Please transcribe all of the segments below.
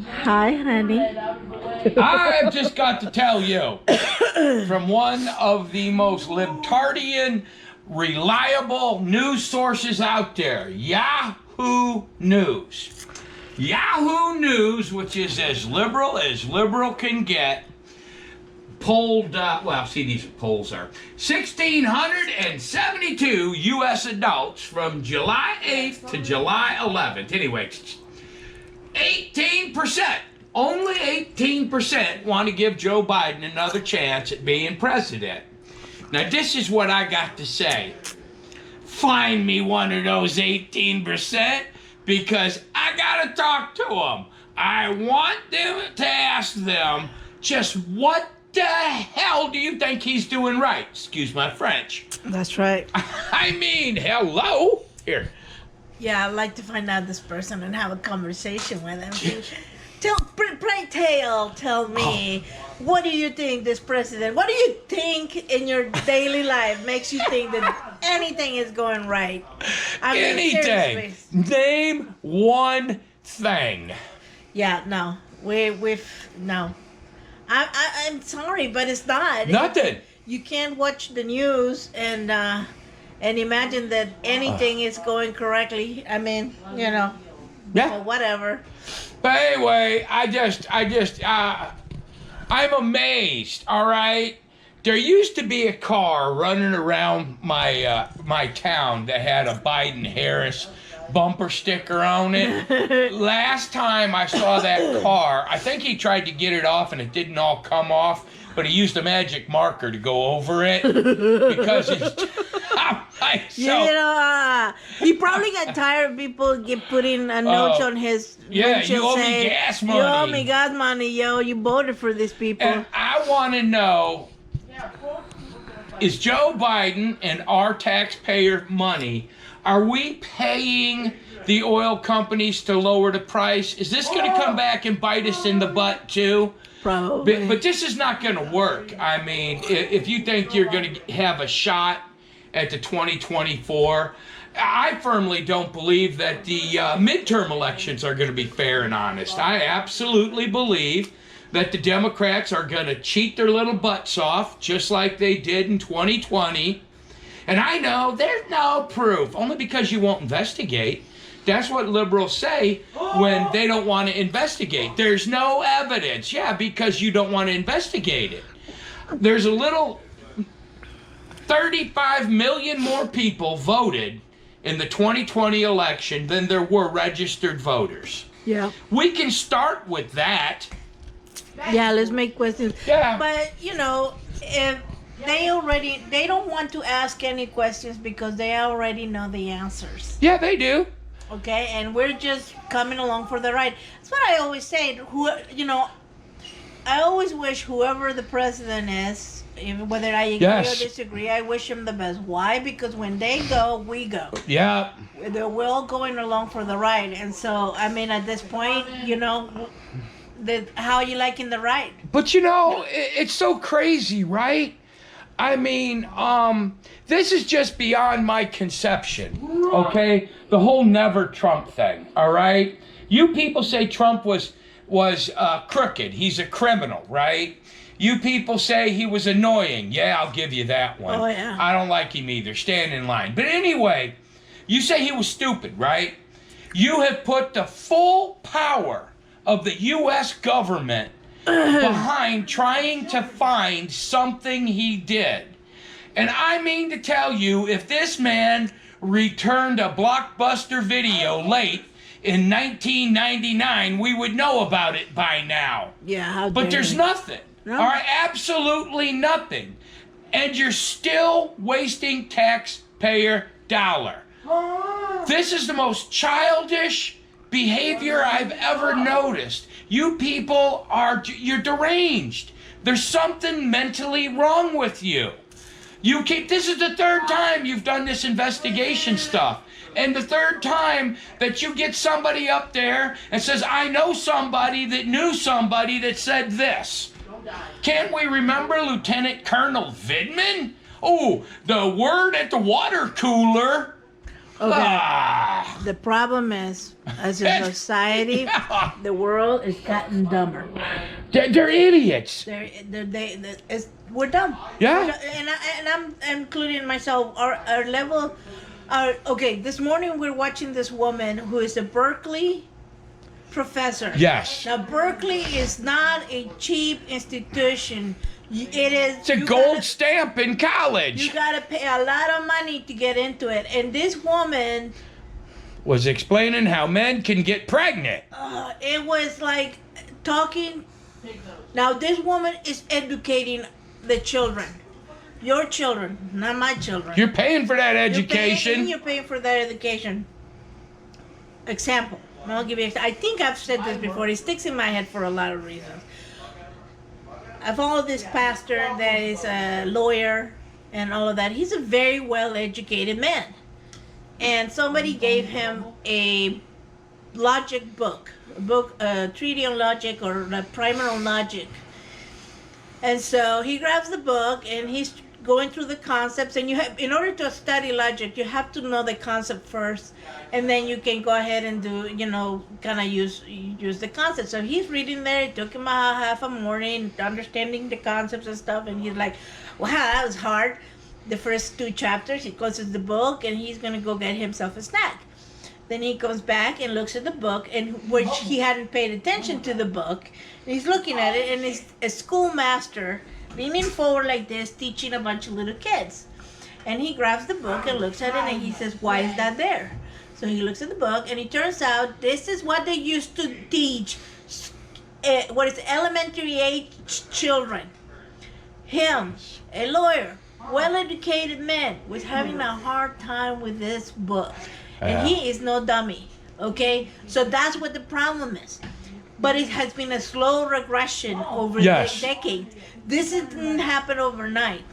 Hi, honey. I've just got to tell you, from one of the most libtardian, reliable news sources out there, Yahoo News. Yahoo News, which is as liberal can get, polled, these polls are 1,672 U.S. adults from July 8th to July 11th. Anyway, 18%, only 18% want to give Joe Biden another chance at being president. Now, this is what I got to say. Find me one of those 18% because I got to talk to them. I want them to ask them just what the hell do you think he's doing right? Excuse my French. That's right. I mean, hello? Here. Yeah, I'd like to find out this person and have a conversation with him. Tell me, what do you think this president, what do you think in your daily life makes you think that anything is going right? I mean, Anything. seriously. Name one thing. Yeah, no. No. I'm sorry, but it's not. Nothing. You can't watch the news and imagine that anything is going correctly. I mean, Yeah. or whatever. But anyway, I'm amazed, all right? There used to be a car running around my town that had a Biden-Harris bumper sticker on it. Last time I saw that car, I think he tried to get it off and it didn't all come off, but he used a magic marker to go over it because it's... He probably got tired of people putting a note on his windshield you owe saying, me gas money. You owe me gas money, yo. You voted for these people. And I want to know, is Joe Biden and our taxpayer money, are we paying the oil companies to lower the price? Is this going to come back and bite us in the butt too? Probably. But this is not going to work. I mean, if you think you're going to have a shot at the 2024, I firmly don't believe that the midterm elections are going to be fair and honest. I absolutely believe that the Democrats are going to cheat their little butts off just like they did in 2020. And I know there's no proof, only because you won't investigate. That's what liberals say when they don't want to investigate. There's no evidence. Yeah, because you don't want to investigate it. There's a little 35 million more people voted in the 2020 election than there were registered voters. Yeah. We can start with that. Yeah, let's make questions. Yeah. But, if they don't want to ask any questions because they already know the answers. Yeah, they do. Okay, and we're just coming along for the ride. That's what I always say. I always wish whoever the president is, whether I agree or disagree, I wish him the best. Why? Because when they go, we go. Yeah. We're all going along for the ride. And so, I mean, at this point, how are you liking the ride? But it's so crazy, right? I mean, this is just beyond my conception, okay? The whole never Trump thing, all right? You people say Trump was crooked. He's a criminal, right? You people say he was annoying. Yeah, I'll give you that one. Oh, yeah. I don't like him either. Stand in line. But anyway, you say he was stupid, right? You have put the full power of the U.S. government behind trying to find something he did. And I mean to tell you, if this man returned a Blockbuster video late in 1999, we would know about it by now. Yeah, how But there's nothing. No. All right, absolutely nothing. And you're still wasting taxpayer dollar. This is the most childish behavior I've ever noticed. You people you're deranged. There's something mentally wrong with you. This is the third time you've done this investigation stuff. And the third time that you get somebody up there and says, I know somebody that knew somebody that said this. Can't we remember Lieutenant Colonel Vidman? Oh, the word at the water cooler. Ah. The problem is, as a society, Yeah. the world is gotten dumber. They're idiots. We're dumb. Yeah. And I'm including myself. Our level, okay. This morning we're watching this woman who is a Berkeley professor. Yes. Now Berkeley is not a cheap institution. It is. It's a gold stamp in college. You gotta pay a lot of money to get into it. And this woman, was explaining how men can get pregnant. it was like talking. Now this woman is educating the children. Your children, not my children. You're paying for that education. You're paying for that education. Example. I'll give you. I think I've said this before. It sticks in my head for a lot of reasons. I follow this pastor that is a lawyer and all of that. He's a very well-educated man. And somebody gave him a logic book, a treatise on logic or a primer on logic. And so he grabs the book and he's going through the concepts. And you have, in order to study logic, you have to know the concept first, and then you can go ahead and do, kind of use the concept. So he's reading there. It took him about half a morning understanding the concepts and stuff. And he's like, "Wow, that was hard." The first 2 chapters, he closes the book and he's gonna go get himself a snack. Then he comes back and looks at the book, and which he hadn't paid attention to the book. And he's looking at it, and it's a schoolmaster leaning forward like this, teaching a bunch of little kids. And he grabs the book and looks at it, and he says, "Why is that there?" So he looks at the book, and it turns out this is what they used to teach what is elementary age children. Him, a lawyer, well-educated man, was having a hard time with this book. And he is no dummy, okay? So that's what the problem is. But it has been a slow regression over decades. This didn't happen overnight.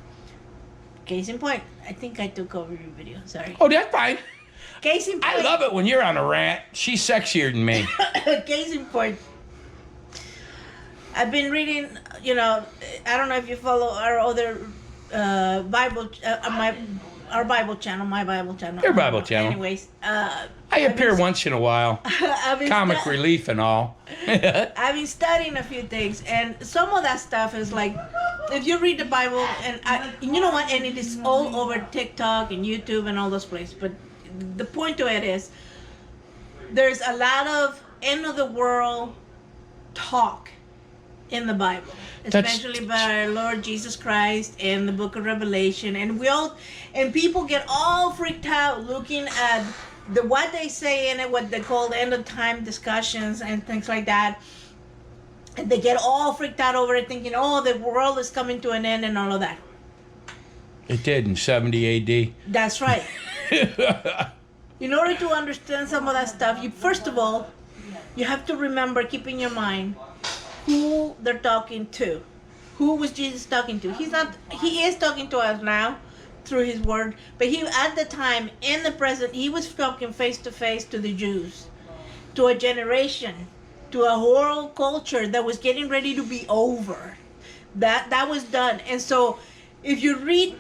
Case in point, I think I took over your video, sorry. Oh, that's fine. Case in point. I love it when you're on a rant. She's sexier than me. Case in point. I've been reading, I don't know if you follow our other Bible, our Bible channel, my Bible channel. Your Bible channel. Anyways, I appear once in a while. Comic relief and all. I've been studying a few things, and some of that stuff is like, if you read the Bible, and you know what, and it is all over TikTok and YouTube and all those places, but the point to it is, there's a lot of end of the world talk in the Bible, especially by our Lord Jesus Christ and the book of Revelation, and people get all freaked out looking at what they say in it, what they call end of time discussions and things like that. And they get all freaked out over it, thinking, "Oh, the world is coming to an end," and all of that. It did in 70 AD. That's right. In order to understand some of that stuff, first of all, you have to remember, keep in your mind who they're talking to. Who was Jesus talking to? He is talking to us now through his word, but at the time, in the present, he was talking face to face to the Jews, to a generation, to a whole culture that was getting ready to be over. That was done. And so if you read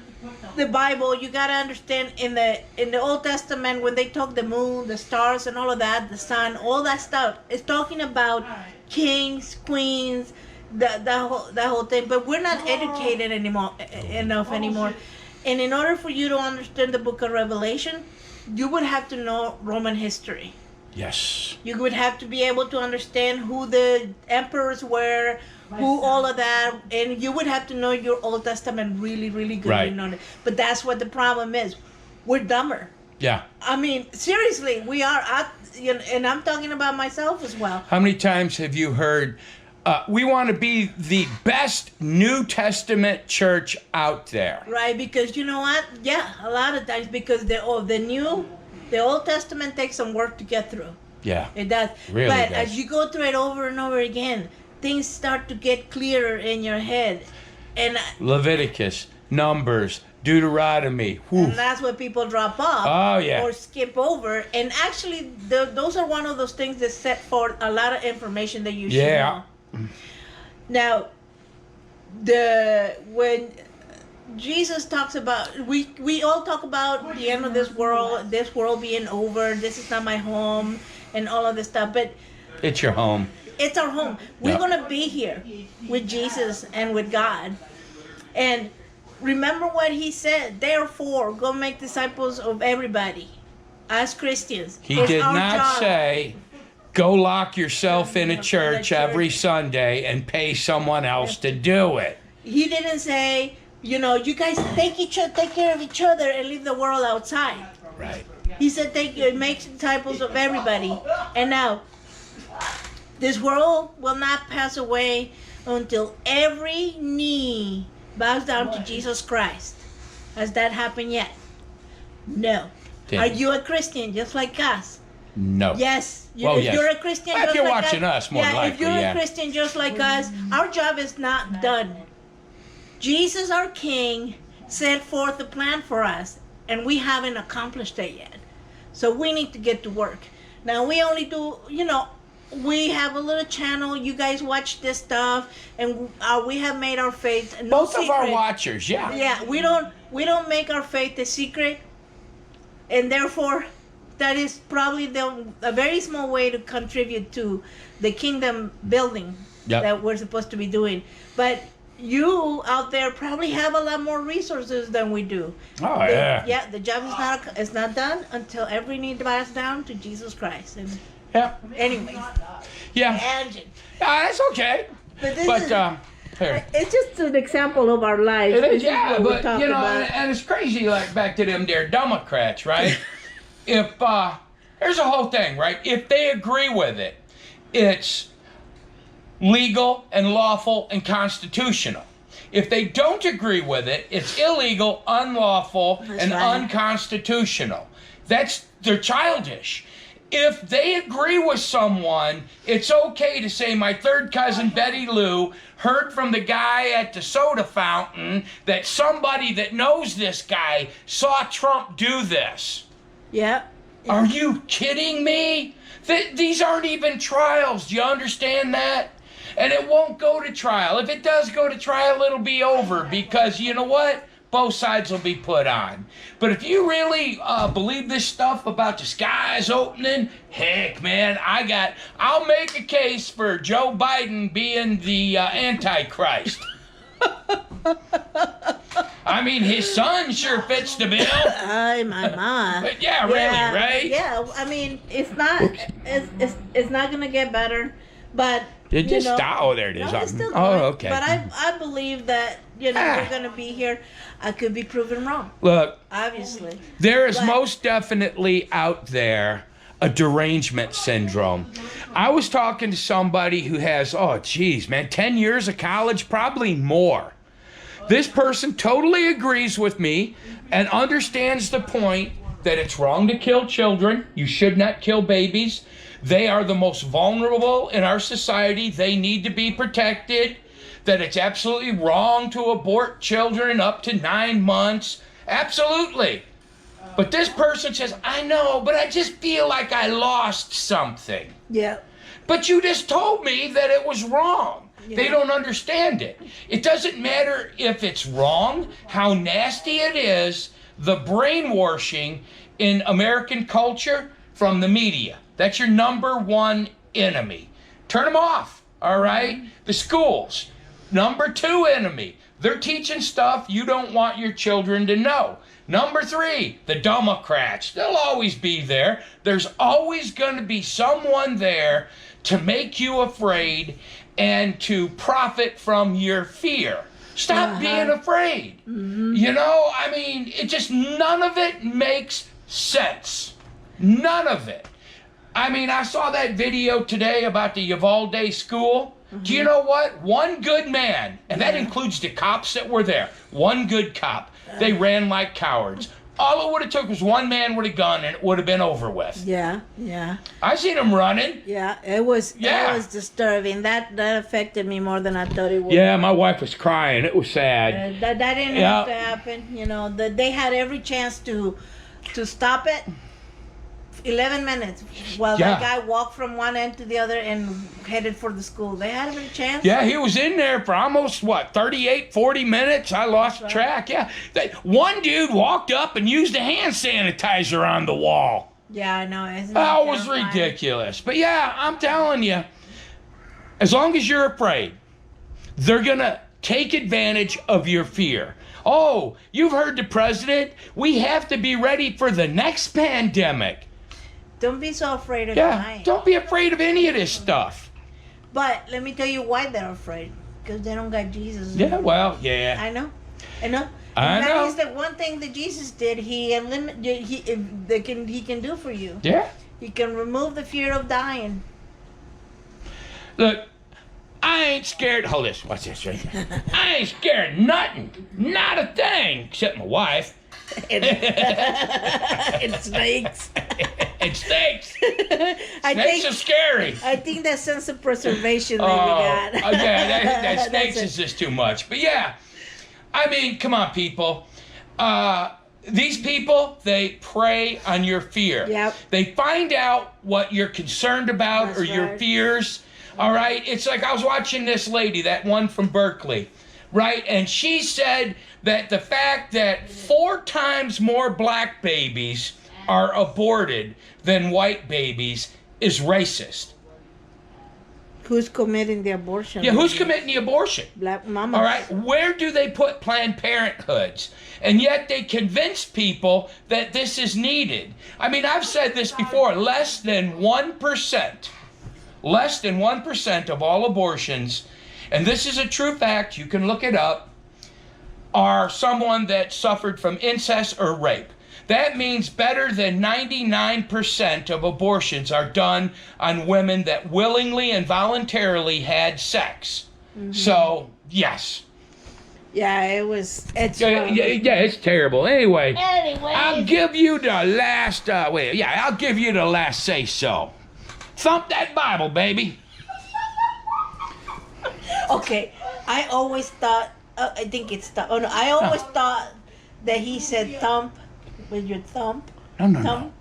the Bible, you got to understand in the Old Testament, when they talk the moon, the stars, and all of that, the sun, all that stuff, it's talking about kings, queens, that whole thing. But we're not educated enough anymore. And in order for you to understand the book of Revelation, you would have to know Roman history. Yes. You would have to be able to understand who the emperors were, who all of that, and you would have to know your Old Testament really, really good. Right. But that's what the problem is. We're dumber. Yeah. I mean, seriously, we are. And I'm talking about myself as well. How many times have you heard, we want to be the best New Testament church out there? Right, because you know what? Yeah, a lot of times, because the Old Testament takes some work to get through. Yeah. It does. Really but does. As you go through it over and over again, things start to get clearer in your head. And Leviticus, Numbers, Deuteronomy. And that's where people drop off. Oh, yeah. Or skip over. And actually, those are one of those things that set forth a lot of information that you should know. Now, when Jesus talks about, we all talk about the end of this world being over, this is not my home, and all of this stuff, but It's your home. it's our home. We're Yep. going to be here with Jesus and with God. And remember what he said, therefore, go make disciples of everybody as Christians. He It's did our not job. say, go lock yourself in a church every Sunday and pay someone else to do it. He didn't say, you guys take care of each other and leave the world outside. Right. He said, make disciples of everybody. And now, this world will not pass away until every knee bows down to Jesus Christ. Has that happened yet? No. Didn't. Are you a Christian just like us? No. Yes. Well, if yes. you're a Christian If just you're like watching us, more if likely, you're yeah. a Christian just like us, our job is not done. Jesus, our King, set forth a plan for us, and we haven't accomplished it yet. So we need to get to work. Now, we only do, we have a little channel. You guys watch this stuff, and we have made our faith no Both secret. of our watchers, yeah. Yeah, we don't make our faith a secret, and therefore, that is probably a very small way to contribute to the kingdom building Yep. that we're supposed to be doing. But you out there probably have a lot more resources than we do. Oh, yeah. Yeah, the job is not done until every knee bows down to Jesus Christ. And Yeah. anyway, Yeah. tangent. That's okay. But this But, is, here. it's just an example of our lives. It This is, yeah, what we're but talking about. and it's crazy. Like back to them, there Democrats, right? If here's the whole thing, right? If they agree with it, it's legal and lawful and constitutional. If they don't agree with it, it's illegal, unlawful, That's and right. unconstitutional. They're childish. If they agree with someone, it's okay to say, my third cousin Betty Lou heard from the guy at the soda fountain that somebody that knows this guy saw Trump do this. Yeah. Are you kidding me? These aren't even trials. Do you understand that? And it won't go to trial. If it does go to trial, it'll be over because you know what? Both sides will be put on. But if you really believe this stuff about the skies opening, heck, man, I'll make a case for Joe Biden being the Antichrist. I mean, his son sure fits the bill. Ay, my. But yeah, really, right? Yeah, I mean, it's not gonna get better, but It just stop. Oh, there it is. No, it's still Oh, going. okay. But I believe that we're gonna be here. I could be proven wrong, Look, obviously. there is But- most definitely out there a derangement syndrome. I was talking to somebody who has, 10 years of college, probably more. This person totally agrees with me and understands the point that it's wrong to kill children. You should not kill babies. They are the most vulnerable in our society. They need to be protected. That it's absolutely wrong to abort children up to 9 months. Absolutely. But this person says, I know, but I just feel like I lost something. Yeah. But you just told me that it was wrong. Yeah. They don't understand it. It doesn't matter if it's wrong, how nasty it is, the brainwashing in American culture from the media. That's your number one enemy. Turn them off, all right? The schools, number 2 enemy. They're teaching stuff you don't want your children to know. Number 3, the Democrats. They'll always be there. There's always going to be someone there to make you afraid and to profit from your fear. Stop being afraid. I mean, none of it makes sense. None of it. I mean, I saw that video today about the Uvalde school. Do you know what? One good man, and that includes the cops that were there. One good cop. They ran like cowards. All it would have took was one man with a gun, and it would have been over with. Yeah. I seen him running. Yeah. It was disturbing. That affected me more than I thought it would. Yeah, my wife was crying. It was sad. That didn't have to happen. They had every chance to stop it 11 minutes while Yeah. that guy walked from one end to the other and headed for the school. They had a chance. Yeah, he was in there for almost, 38, 40 minutes? I lost right. track, yeah. One dude walked up and used a hand sanitizer on the wall. Yeah, I know. Isn't That was terrifying? ridiculous. But yeah, I'm telling you, as long as you're afraid, they're going to take advantage of your fear. Oh, you've heard the president. We have to be ready for the next pandemic. Don't be so afraid of Yeah, dying. don't be afraid of any of this stuff. But let me tell you why they're afraid. Because they don't got Jesus. Yeah, well, yeah. I know. I know. I And know. that is the one thing that Jesus did. He can do for you. Yeah. He can remove the fear of dying. Look, I ain't scared. Hold this. Watch this right here. I ain't scared of nothing. Not a thing. Except my wife. And snakes. And snakes. I Snakes are scary. think that sense of preservation that Oh, we got. yeah, that That's snakes it. is just too much. But yeah, I mean, come on, people. These people, they prey on your fear. Yep. They find out what you're concerned about That's or your right. fears. All right. It's like I was watching this lady, that one from Berkeley, right? And she said that the fact that 4 times more black babies are aborted than white babies is racist. Who's committing the abortion? Yeah, who's committing the abortion? Black mama. All right, where do they put Planned Parenthoods? And yet they convince people that this is needed. I mean, I've said this before, less than 1% of all abortions, and this is a true fact, you can look it up, are someone that suffered from incest or rape. That means better than 99% of abortions are done on women that willingly and voluntarily had sex. So, yes. Yeah, it's Yeah, it's terrible. Anyway, Anyway. I'll give you the last, I'll give you the last say-so. Thump that Bible, baby. Okay, I always thought, I think it's thump. Oh no, I always thought that he said thump with your thumb. No. Thump.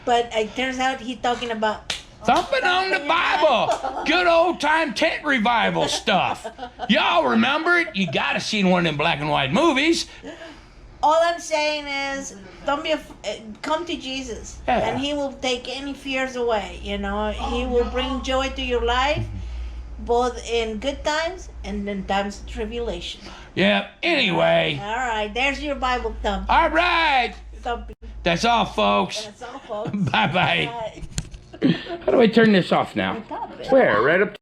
But it turns out he's talking about. Thumping on the Bible. Good old-time tent revival stuff. Y'all remember it? You gotta seen one of them black and white movies. All I'm saying is, don't be come to Jesus, Yeah. and He will take any fears away. You know, He will bring joy to your life, both in good times and in times of tribulation. Yeah, anyway. All right, there's your Bible thump. All right. Thumping. That's all, folks. That's all, folks. Bye-bye. Bye. How do I turn this off now? Stop it. Where? Right up